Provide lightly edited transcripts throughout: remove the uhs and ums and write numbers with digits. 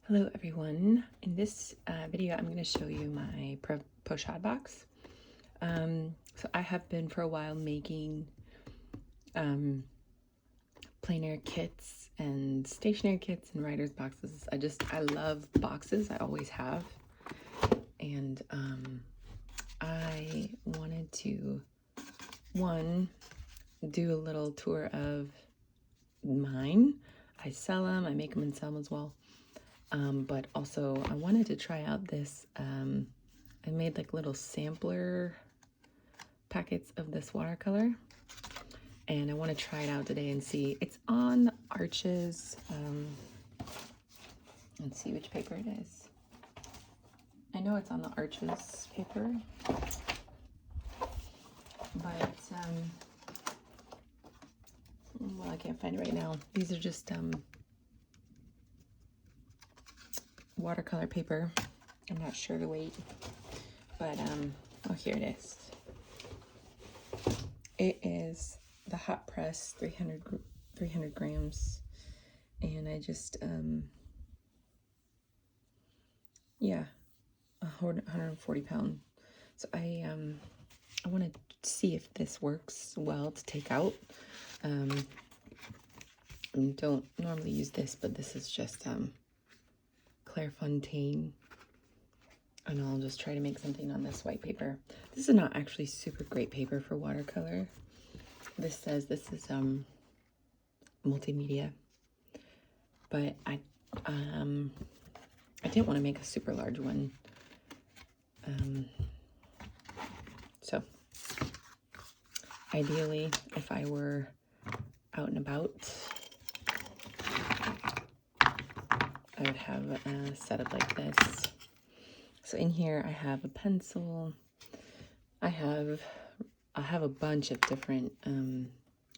Hello everyone. In this video I'm going to show you my Pochade box. So I have been for a while making plein air kits and stationery kits and writer's boxes. I love boxes. I always have. And I wanted to, do a little tour of mine. I sell them, I make them and sell them as well. But also I wanted to try out this, I made like little sampler packets of this watercolor, and I want to try it out today and see. It's on Arches, let's see which paper it is. I know it's on the Arches paper, but, well, I can't find it right now. These are just, watercolor paper. I'm not sure the weight, but oh, here it is. It is the hot press 300 grams, and I just yeah, 140 pound. So I want to see if this works well to take out. I don't normally use this, but this is just Clairefontaine, and I'll just try to make something on this white paper. This is not actually super great paper for watercolor. This says this is multimedia, but I didn't want to make a super large one. So ideally, if I were out and about, I would have a setup like this. So in here I have a pencil. I have a bunch of different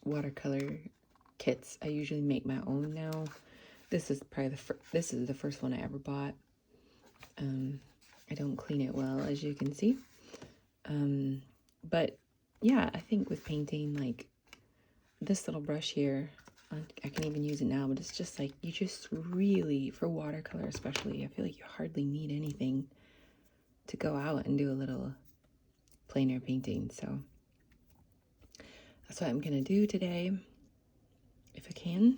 watercolor kits. I usually make my own now. This is probably this is the first one I ever bought. I don't clean it well, as you can see. But yeah, I think with painting, like this little brush here, I can even use it now, but it's just like, you just really, for watercolor especially, I feel like you hardly need anything to go out and do a little plein air painting. So that's what I'm gonna do today, if I can,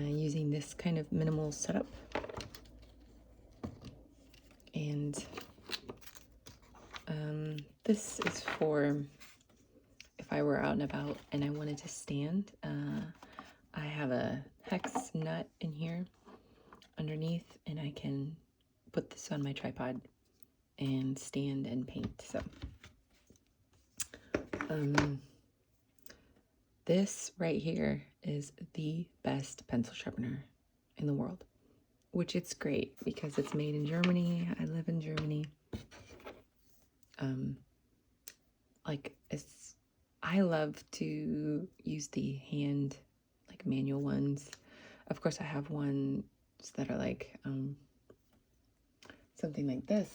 using this kind of minimal setup. And this is for if I were out and about and I wanted to stand. I have a hex nut in here underneath, and I can put this on my tripod and stand and paint. So this right here is the best pencil sharpener in the world, which it's great because it's made in Germany. I live in Germany. I love to use the hand, like manual ones. Of course, I have ones that are like something like this,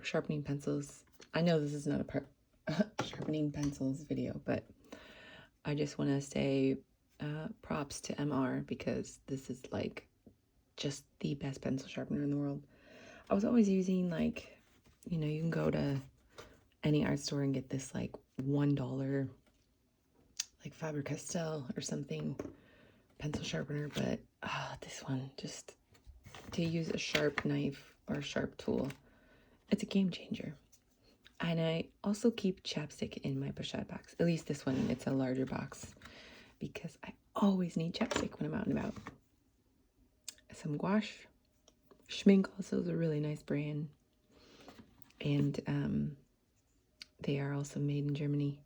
sharpening pencils. I know this is not a sharpening pencils video, but I just want to say props to MR, because this is like just the best pencil sharpener in the world. I was always using, like, you know, you can go to any art store and get this like $1, like Faber-Castell or something, pencil sharpener, but this one, just to use a sharp knife or a sharp tool, it's a game changer. And I also keep chapstick in my Pochade box, at least this one. It's a larger box because I always need chapstick when I'm out and about. Some gouache. Schmink also is a really nice brand, and they are also made in Germany,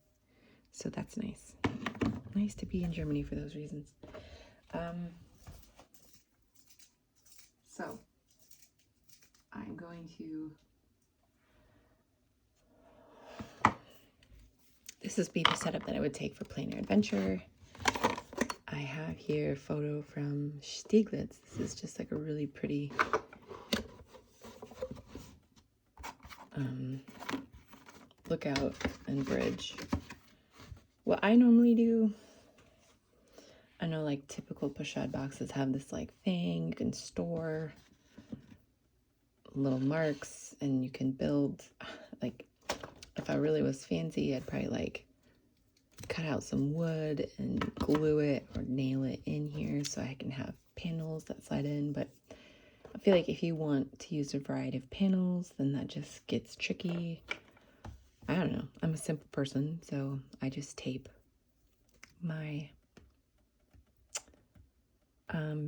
so that's nice. Nice to be in Germany for those reasons. So I'm going to, this is the setup that I would take for plein air adventure. I have here a photo from Stieglitz. This is just like a really pretty lookout and bridge. What I normally do, I know like typical Pochade boxes have this like thing you can store little marks and you can build. Like if I really was fancy, I'd probably like cut out some wood and glue it or nail it in here so I can have panels that slide in. But I feel like if you want to use a variety of panels, then that just gets tricky. I don't know. I'm a simple person, so I just tape my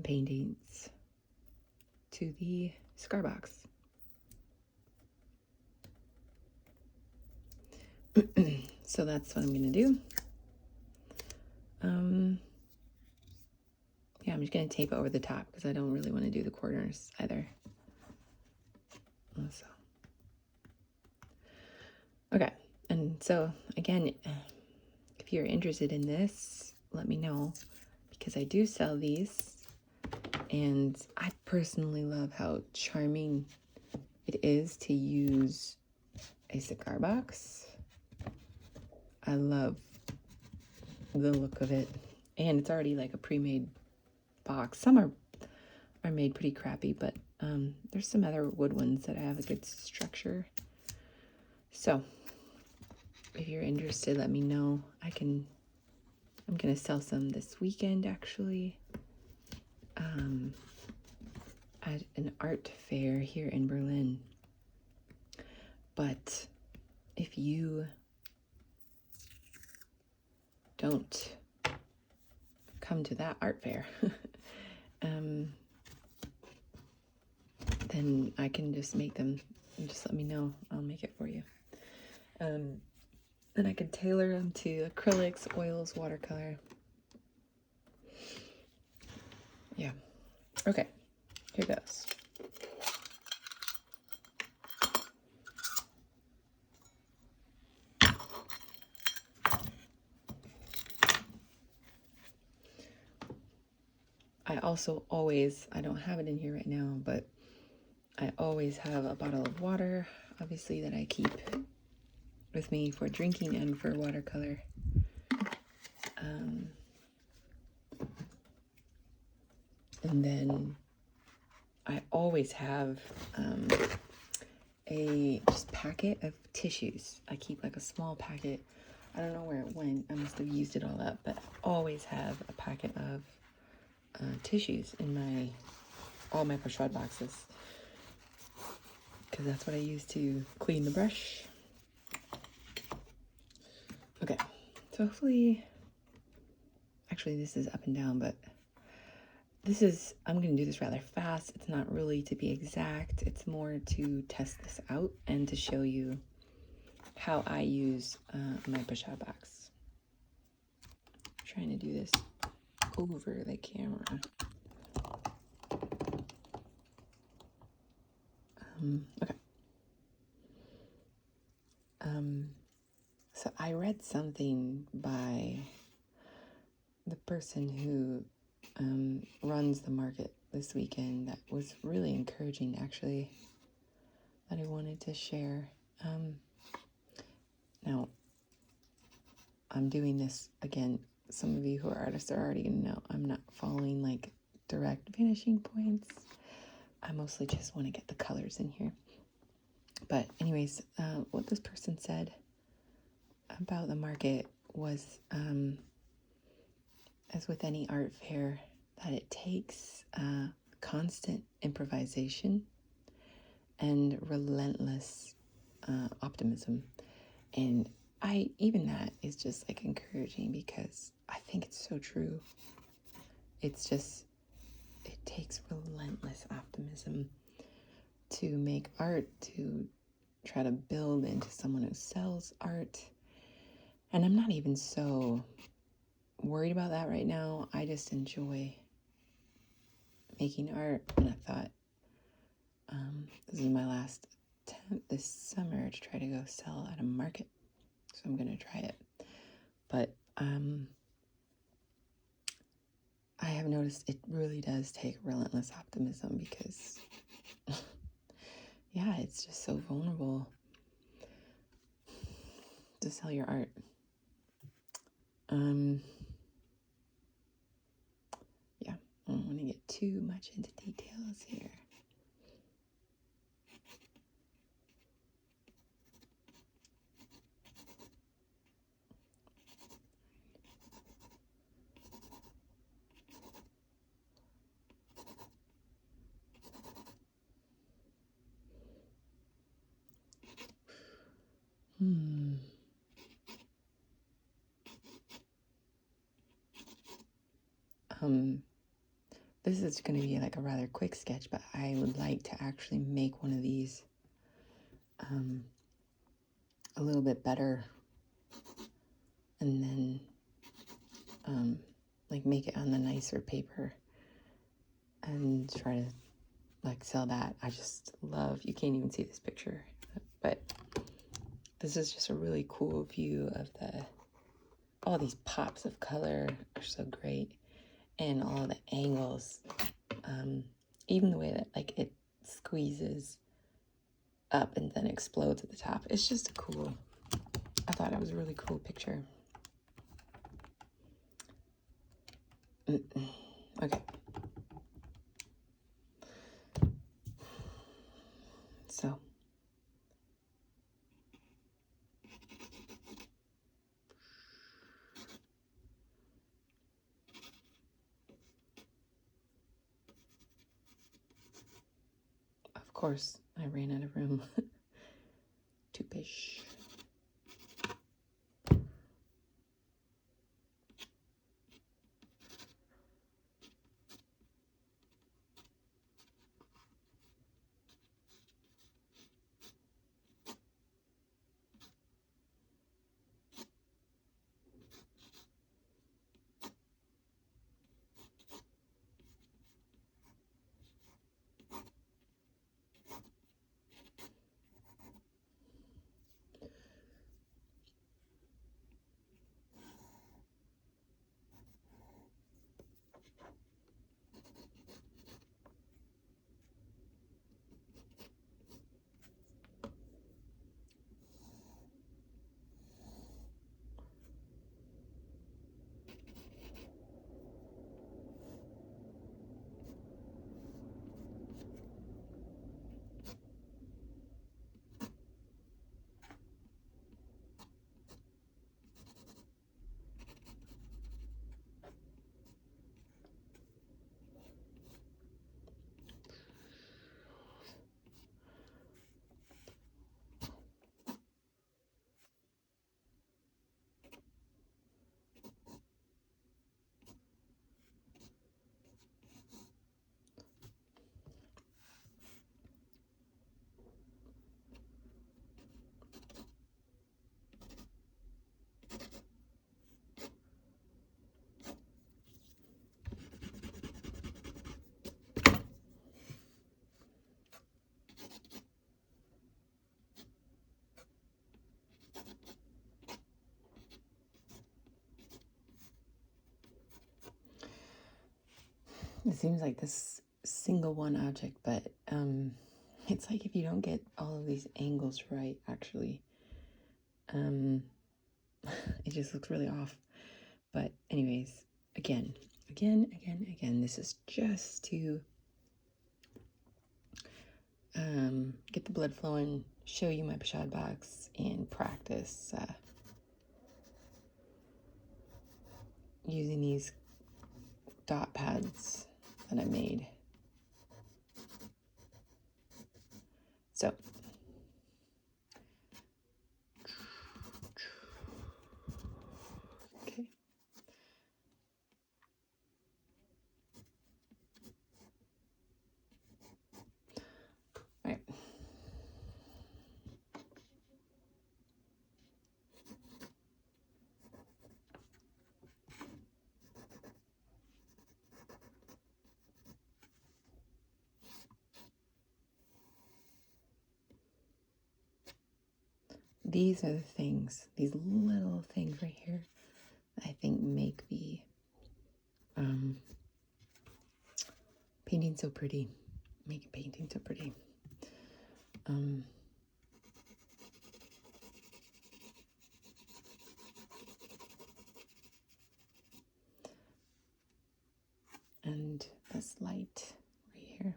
paintings to the cigar box. So that's what I'm gonna do. Yeah, I'm just gonna tape it over the top because I don't really want to do the corners either. So, okay, and so again, if you're interested in this, let me know because I do sell these, and I personally love how charming it is to use a cigar box. I love the look of it, and it's already like a pre-made box. Some are made pretty crappy, but there's some other wood ones that have a good structure. So if you're interested, let me know. I'm gonna sell some this weekend actually at an art fair here in Berlin. But if you don't come to that art fair, then I can just make them. Just let me know. I'll make it for you. Then I can tailor them to acrylics, oils, watercolor. Yeah. Okay. Here goes. I also always, I don't have it in here right now, but I always have a bottle of water, obviously, that I keep with me for drinking and for watercolor. And then I always have a just packet of tissues. I keep like a small packet. I don't know where it went. I must have used it all up, but I always have a packet of tissues in all my Pochade boxes, because that's what I use to clean the brush. Okay, so hopefully, actually this is up and down, but I'm going to do this rather fast. It's not really to be exact. It's more to test this out and to show you how I use my Pochade box. I'm trying to do this over the camera. Okay. So I read something by the person who runs the market this weekend that was really encouraging, actually, that I wanted to share. Now, I'm doing this again. Some of you who are artists are already gonna know I'm not following like direct finishing points. I mostly just want to get the colors in here. But anyways, what this person said about the market was, as with any art fair, that it takes constant improvisation and relentless optimism. And even that is just like encouraging, because I think it's so true. It's just, it takes relentless optimism to make art, to try to build into someone who sells art. And I'm not even so worried about that right now. I just enjoy making art, and I thought this is my last attempt this summer to try to go sell at a market, so I'm gonna try it. But I have noticed it really does take relentless optimism, because yeah, it's just so vulnerable to sell your art. too much into details here. This is going to be like a rather quick sketch, but I would like to actually make one of these a little bit better, and then like make it on the nicer paper and try to like sell that. I just love, you can't even see this picture, but this is just a really cool view of all these pops of color are so great, and all the angles, even the way that like it squeezes up and then explodes at the top. It's just I thought it was a really cool picture. Okay. So. Of course, I ran out of room. Tupish. It seems like this single one object, but it's like if you don't get all of these angles right, actually, it just looks really off. But anyways, again, this is just to get the blood flowing, show you my Pochade box, and practice using these dot pads that I made. So, okay. All right. These are the things, these little things right here, I think make the painting so pretty. Make a painting so pretty. And that this light right here.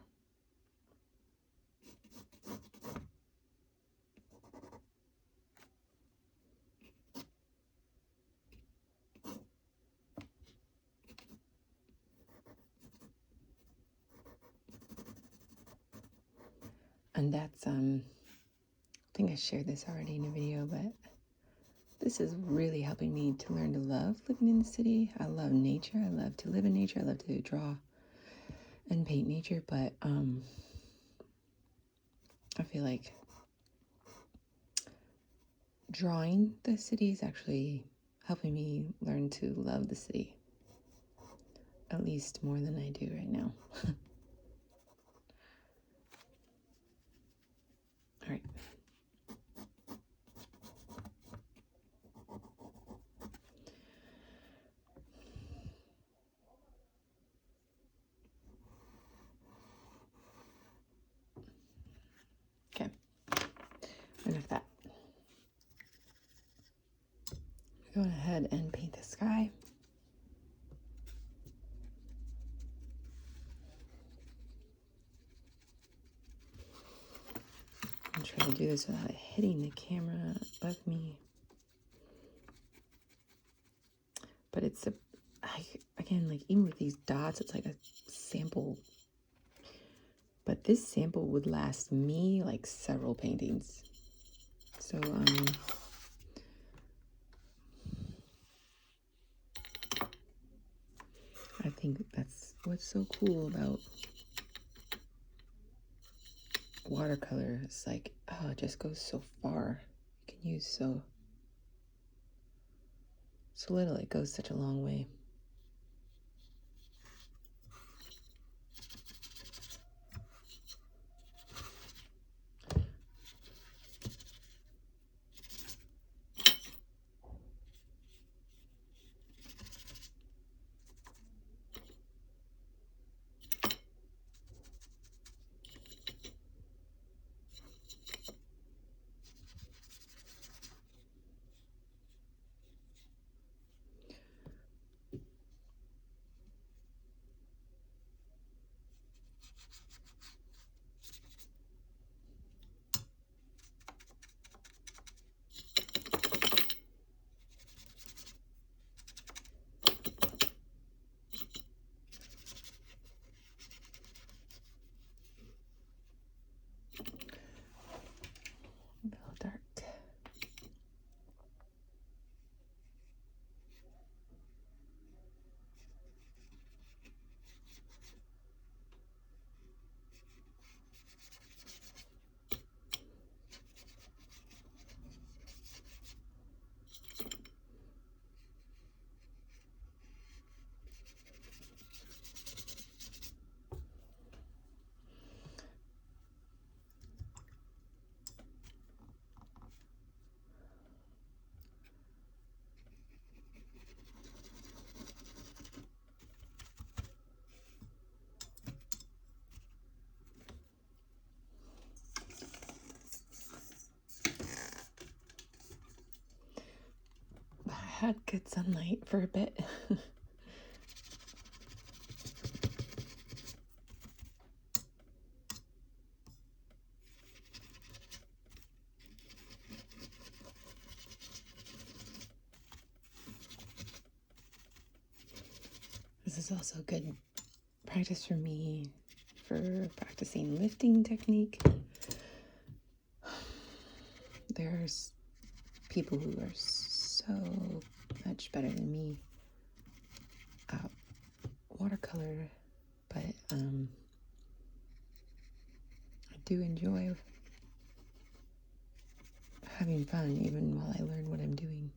And that's, I think I shared this already in a video, but this is really helping me to learn to love living in the city. I love nature. I love to live in nature. I love to draw and paint nature, but I feel like drawing the city is actually helping me learn to love the city, at least more than I do right now. All right. Okay. Enough of that. I'm going ahead and paint the sky. I'm trying to do this without hitting the camera above me. But it's again, like even with these dots, it's like a sample. But this sample would last me like several paintings. So, I think that's what's so cool about watercolor. It's like, oh, it just goes so far. You can use so little. It goes such a long way. A little dark. I had good sunlight for a bit. This is also good practice for me for practicing lifting technique. There's people who are so much better than me at watercolor, but I do enjoy having fun even while I learn what I'm doing.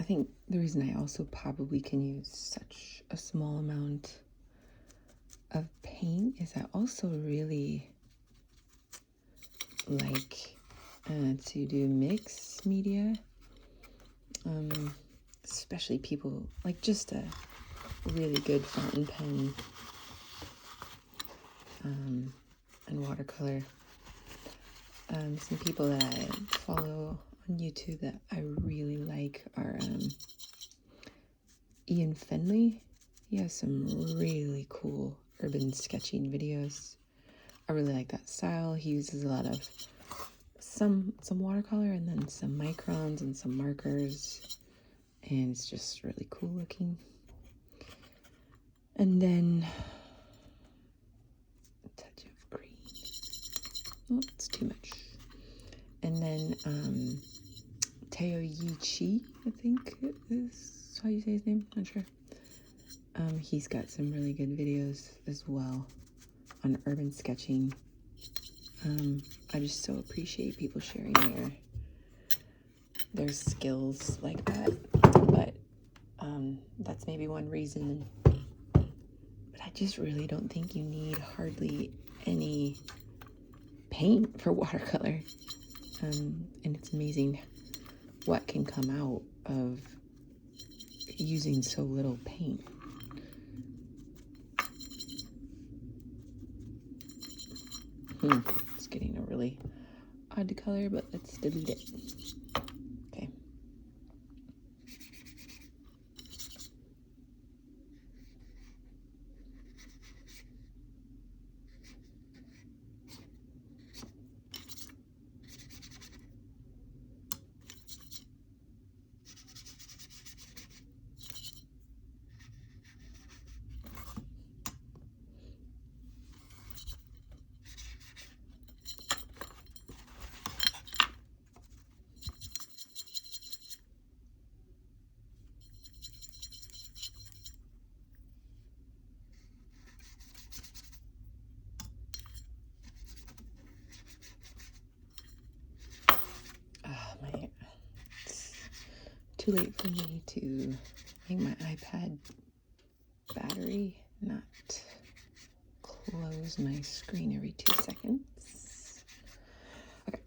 think the reason I also probably can use such a small amount of paint is I also really like to do mixed media, especially people like just a really good fountain pen and watercolor. Some people that I follow on YouTube that I really like are Ian Fenley. He has some really cool urban sketching videos. I really like that style. He uses a lot of some watercolor and then some microns and some markers, and it's just really cool looking. And then a touch of green. Oh, it's too much. And then Teo Yi Chi, I think is how you say his name. Not sure. He's got some really good videos as well on urban sketching. I just so appreciate people sharing their skills like that. But that's maybe one reason. But I just really don't think you need hardly any paint for watercolor. And it's amazing what can come out of using so little paint. It's getting a really odd color, but let's delete it. Okay. It's too late for me to make my iPad battery not close my screen every 2 seconds. Okay.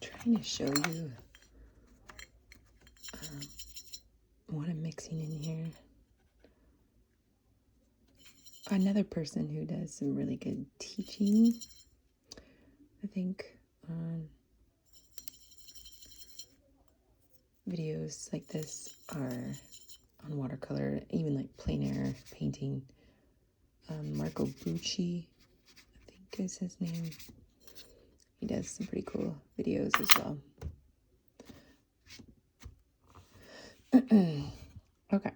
Trying to show you what I'm mixing in here. Another person who does some really good teaching, I think, videos like this are on watercolor, even like plein air painting. Marco Bucci, I think is his name. He does some pretty cool videos as well. Okay,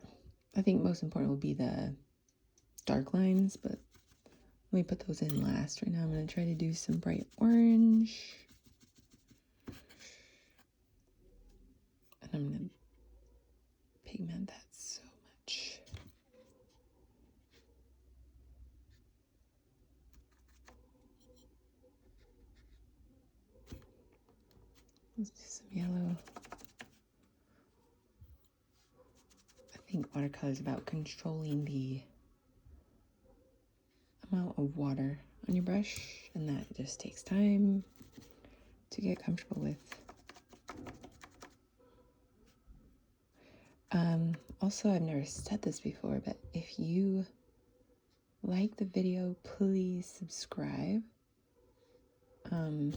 I think most important will be the dark lines, but let me put those in last. Right now I'm going to try to do some bright orange. And I'm going to pigment that so much. Let's do some yellow. I think watercolor is about controlling the amount of water on your brush, and that just takes time to get comfortable with. Also, I've never said this before, but if you like the video, please subscribe. I'm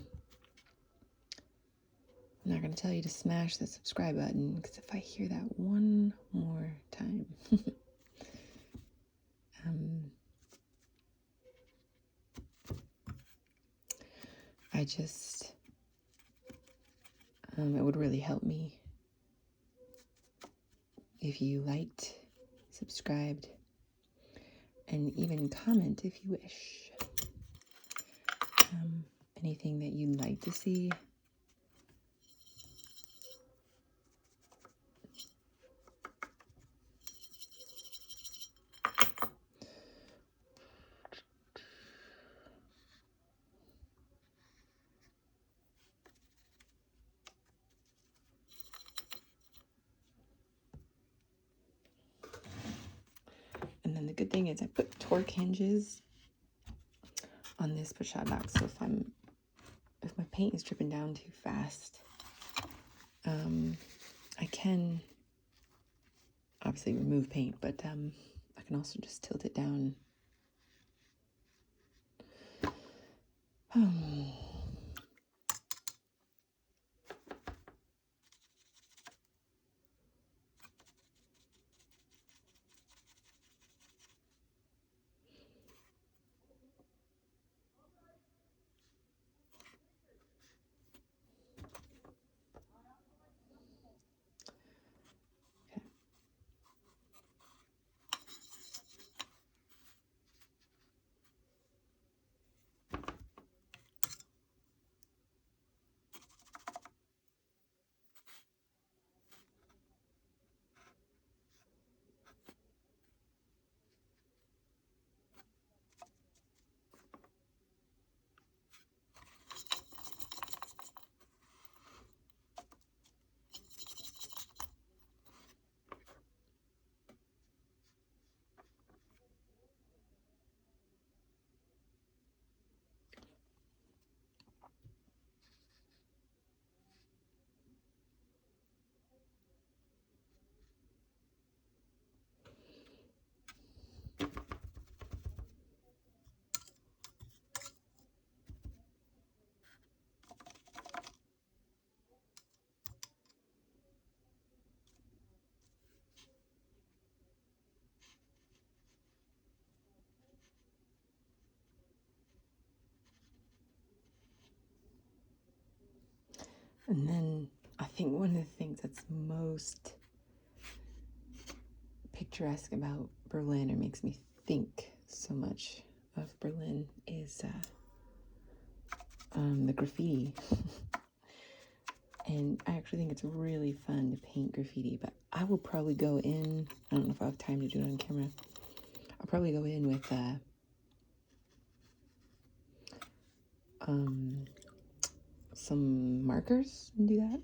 not going to tell you to smash the subscribe button, because if I hear that one more time, I just, it would really help me if you liked, subscribed, and even comment if you wish. Anything that you'd like to see good thing is I put torque hinges on this Pochade box, so if my paint is dripping down too fast, I can obviously remove paint, but I can also just tilt it down. And then I think one of the things that's most picturesque about Berlin, or makes me think so much of Berlin, is the graffiti. And I actually think it's really fun to paint graffiti, but I will probably go in, I don't know if I have time to do it on camera, I'll probably go in with some markers and do that.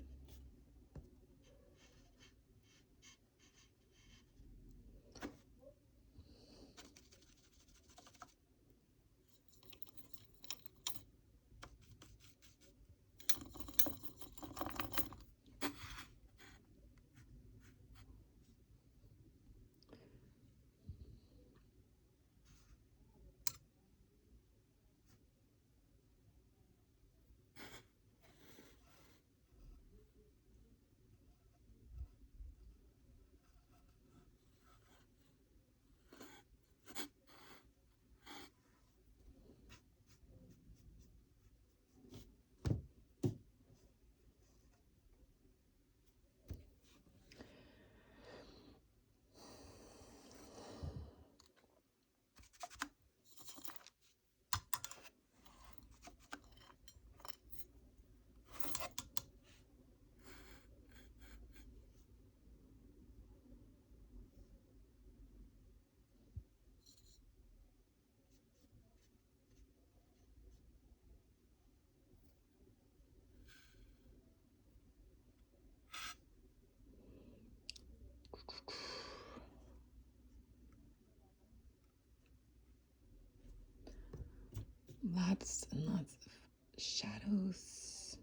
Lots and lots of shadows.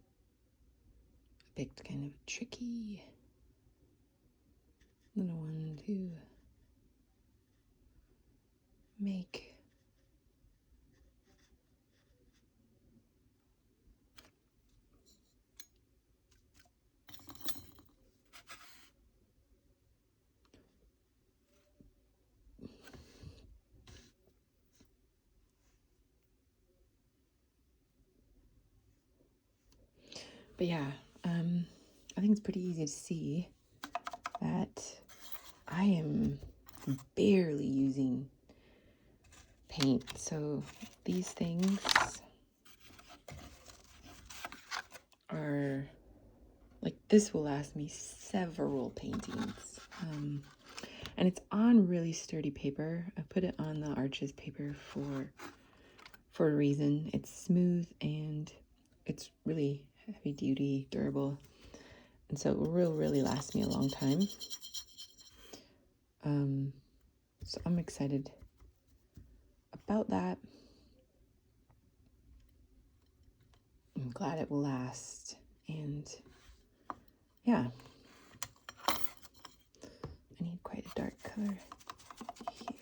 I picked kind of a tricky little one to make. But yeah, I think it's pretty easy to see that I am barely using paint. So these things are like, this will last me several paintings. And it's on really sturdy paper. I put it on the Arches paper for a reason. It's smooth and it's really heavy duty, durable, and so it will really last me a long time. So I'm excited about that. I'm glad it will last. And yeah, I need quite a dark color here.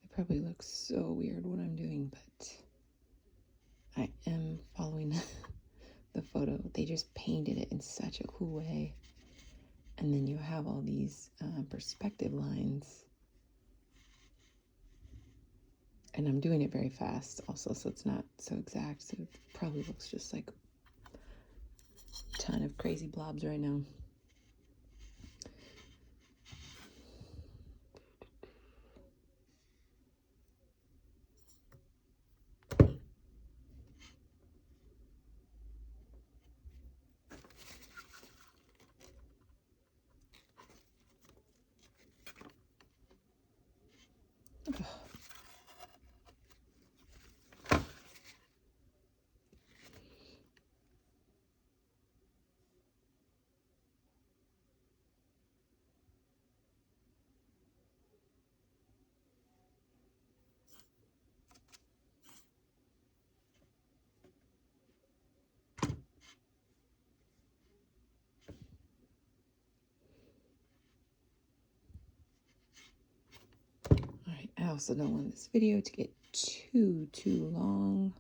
It probably looks so weird what I'm doing, but I am following the photo. They just painted it in such a cool way. And then you have all these perspective lines. And I'm doing it very fast also, so it's not so exact. So it probably looks just like a ton of crazy blobs right now. Alright, I also don't want this video to get too long.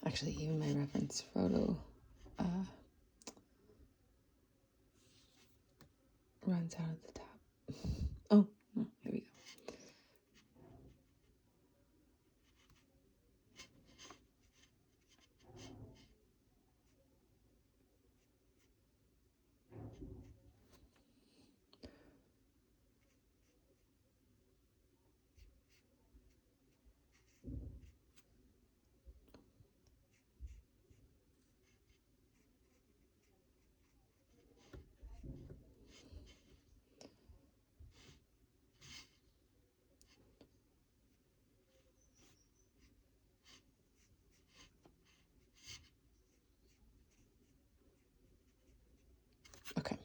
Actually, even my reference photo runs out at the top. Oh, no, here we go. Okay.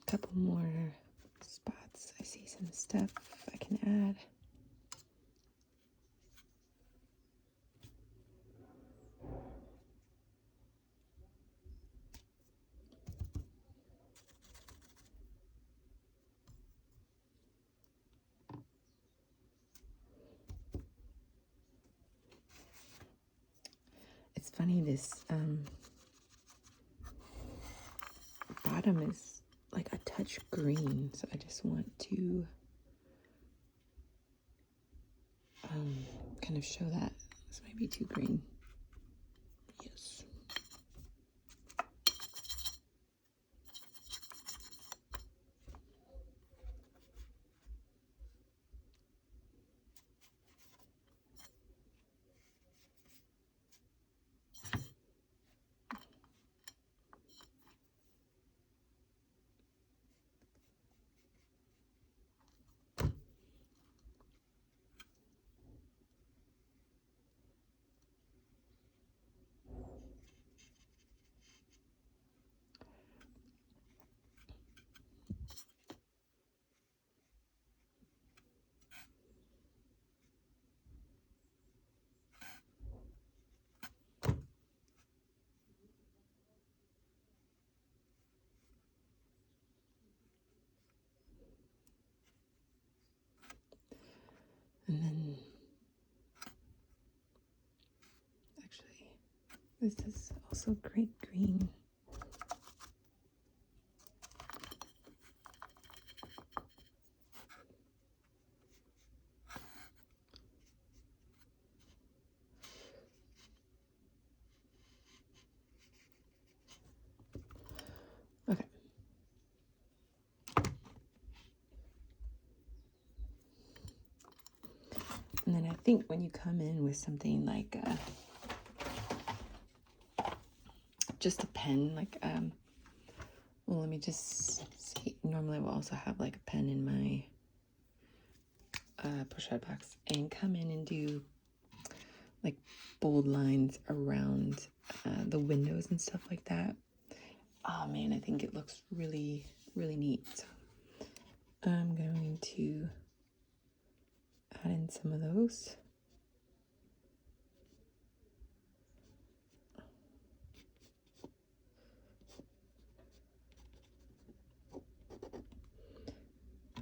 Couple more spots. I see some stuff I can add. It's funny, this bottom is like a touch green, so I just want to kind of show that. This might be too green. Yes. And then, actually, this is also great green. Okay. And then I think when you come in with something like just a pen, like, well, let me just see. Normally we'll also have like a pen in my Pochade box, and come in and do like bold lines around the windows and stuff like that. Oh man, I think it looks really, really neat. So I'm going to add in some of those.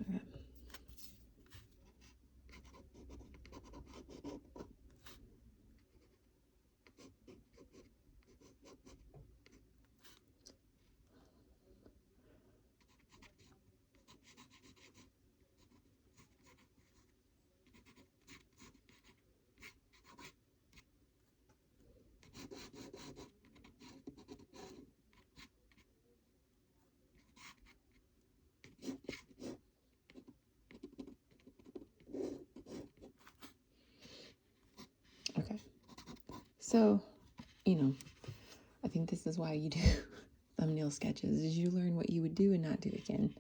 Okay. Okay. So, you know, I think this is why you do thumbnail sketches, is you learn what you would do and not do again.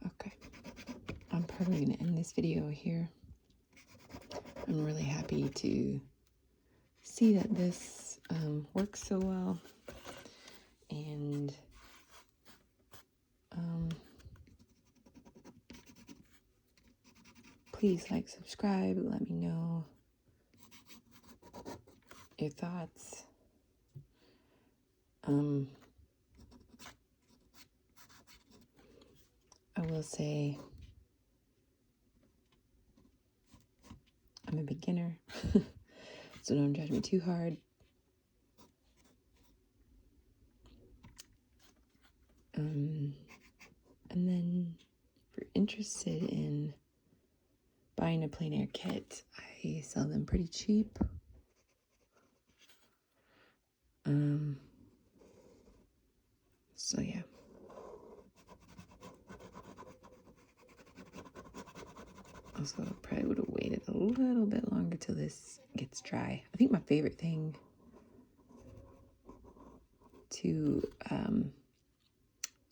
Okay. I'm probably going to end this video here. I'm really happy to see that this works so well. And please like, subscribe, let me know your thoughts. I will say I'm a beginner, so don't judge me too hard. And then if you're interested in buying a plein air kit, I sell them pretty cheap. So yeah. Also, probably would have waited a little bit longer till this gets dry. I think my favorite thing to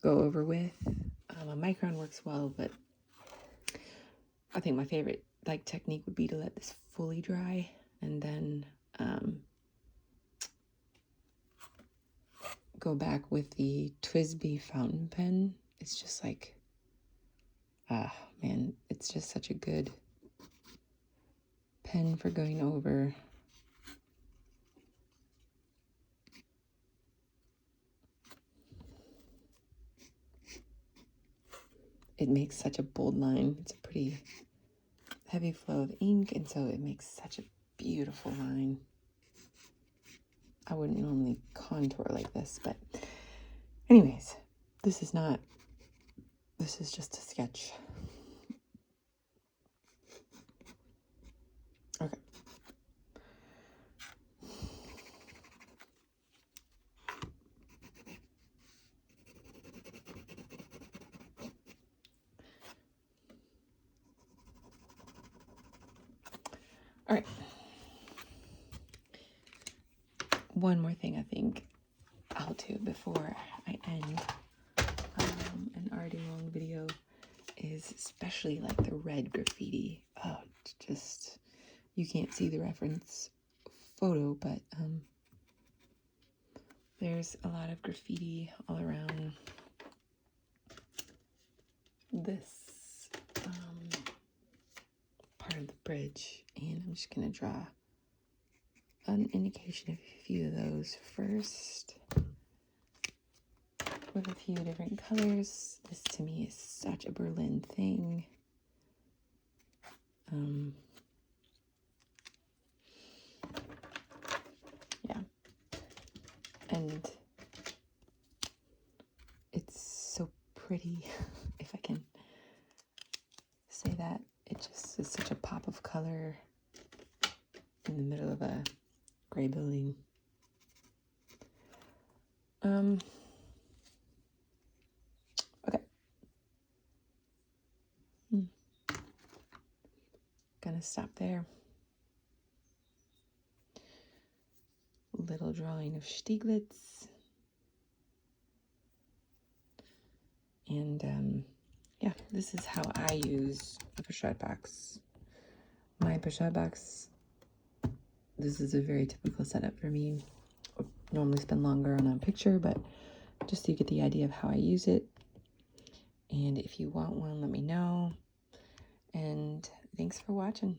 go over with, a micron works well, but I think my favorite technique would be to let this fully dry and then go back with the TWSBI fountain pen. It's just like, man, it's just such a good pen for going over. It makes such a bold line. It's a pretty heavy flow of ink, and so it makes such a beautiful line. I wouldn't normally contour like this, but anyways, this is just a sketch. Okay. All right. One more thing I think I'll do before I end an already long video is especially like the red graffiti. Oh, just, you can't see the reference photo, but there's a lot of graffiti all around this part of the bridge, and I'm just gonna draw an indication of a few of those first with a few different colors. This to me is such a Berlin thing. Yeah, and it's so pretty, if I can say that. It just is such a pop of color in the middle of a gray building. Okay. Gonna stop there. Little drawing of Stieglitz. And yeah, this is how I use a Pochade box. My Pochade box, this is a very typical setup for me. I would normally spend longer on a picture, but just so you get the idea of how I use it. And if you want one, let me know. And thanks for watching.